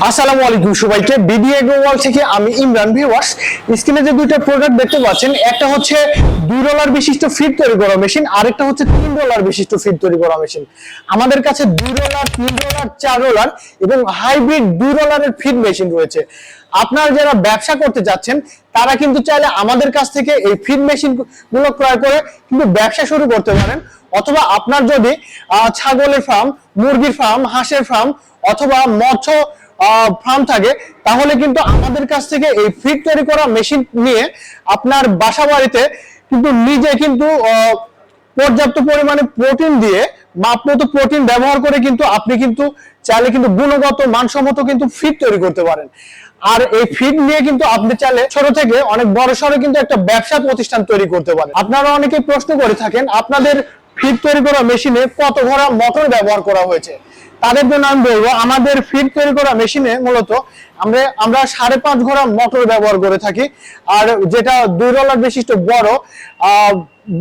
আসসালামু আলাইকুম সবাইকে, বিডি এগ্রো ওয়ার্ল্ড থেকে আমি ইমরান। ভিউয়ার্স, স্ক্রিনে যে দুইটা প্রোডাক্ট দেখতে পাচ্ছেন, একটা হচ্ছে 2 রোলার বিশিষ্ট ফিড তৈরি করা মেশিন, আরেকটা হচ্ছে 3 রোলার বিশিষ্ট ফিড তৈরি করা মেশিন। আমাদের কাছে 2 রোলার, 3 রোলার, 4 রোলার এবং হাইব্রিড 2 রোলারের ফিড মেশিন রয়েছে। আপনারা যারা ব্যবসা করতে যাচ্ছেন তারা কিন্তু চাইলে আমাদের কাছ থেকে এই ফিড মেশিন গুলো ক্রয় করে কিন্তু ব্যবসা শুরু করতে পারেন। অথবা আপনার যদি ছাগলের ফার্ম, মুরগির ফার্ম, হাঁসের ফার্ম অথবা মৎস্য ফার্ম থাকে, তাহলে কিন্তু আমাদের কাছ থেকে এই ফিড তৈরি করা মেশিন নিয়ে আপনার বাসা বাড়িতে কিন্তু নিজে কিন্তু পর্যাপ্ত পরিমাণে প্রোটিন দিয়ে, মাপমতো প্রোটিন ব্যবহার করে কিন্তু আপনি কিন্তু চাইলে কিন্তু গুণগত মানসম্মত কিন্তু ফিড তৈরি করতে পারেন। আর এই ফিড নিয়ে কিন্তু আপনি চাইলে ছোট থেকে অনেক বড় সড়ো কিন্তু একটা ব্যবসা প্রতিষ্ঠান তৈরি করতে পারেন। আপনারা অনেকে প্রশ্ন করে থাকেন আপনাদের ফিড তৈরি করা মেশিনে কত ঘোড়া মোটর ব্যবহার করা হয়েছে। তাদের জন্য আমি বলবো, আমাদের ফিড তৈরি করা মেশিনে মূলত আমরা 5.5 ঘোড়া মোটর ব্যবহার করে থাকি। আর যেটা 2 রোলার বিশিষ্ট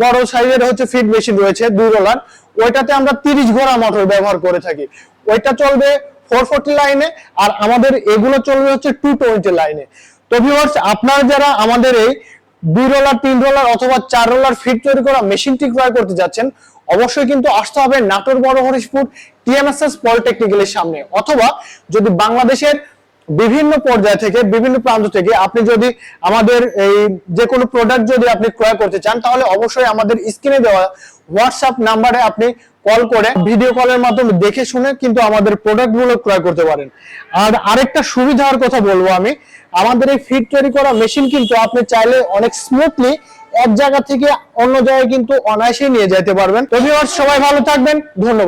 বড় সাইজের হচ্ছে ফিড মেশিন রয়েছে 2 রোলার, ওইটাতে আমরা 30 ঘোড়া মোটর ব্যবহার করে থাকি। ওইটা চলবে 440 লাইনে, আর আমাদের এগুলো চলবে হচ্ছে 220 লাইনে। তো ভিউয়ার্স, আপনারা যারা আমাদের এই 2 রোলার, 3 রোলার অথবা 4 রোলার ফিড তৈরি করা মেশিনটি ক্রয় করতে যাচ্ছেন, অবশ্যই কিন্তু আসতে হবে নাটোর বড় হরিশপুর টিএমএসএস পলিটেকনিক্যালের সামনে। অথবা যদি বাংলাদেশের বিভিন্ন পর্যায় থেকে, বিভিন্ন প্রান্ত থেকে আপনি যদি আমাদের এই যে কোনো প্রোডাক্ট যদি আপনি ক্রয় করতে চান, তাহলে অবশ্যই আমাদের স্ক্রিনে দেওয়া হোয়াটসঅ্যাপ নাম্বারে আপনি কল করে ভিডিও কলের মাধ্যমে দেখে শুনে কিন্তু আমাদের প্রোডাক্টগুলো ক্রয় করতে পারেন। আর আরেকটা সুবিধার কথা বলবো আমি, আমাদের এই ফিড তৈরি করা মেশিন কিন্তু আপনি চাইলে অনেক স্মুথলি এক জায়গা থেকে অন্য জায়গায় কিন্তু অনায়াসেই নিয়ে যেতে পারবেন। তো ভিউয়ার্স, সবাই ভালো থাকবেন, ধন্যবাদ।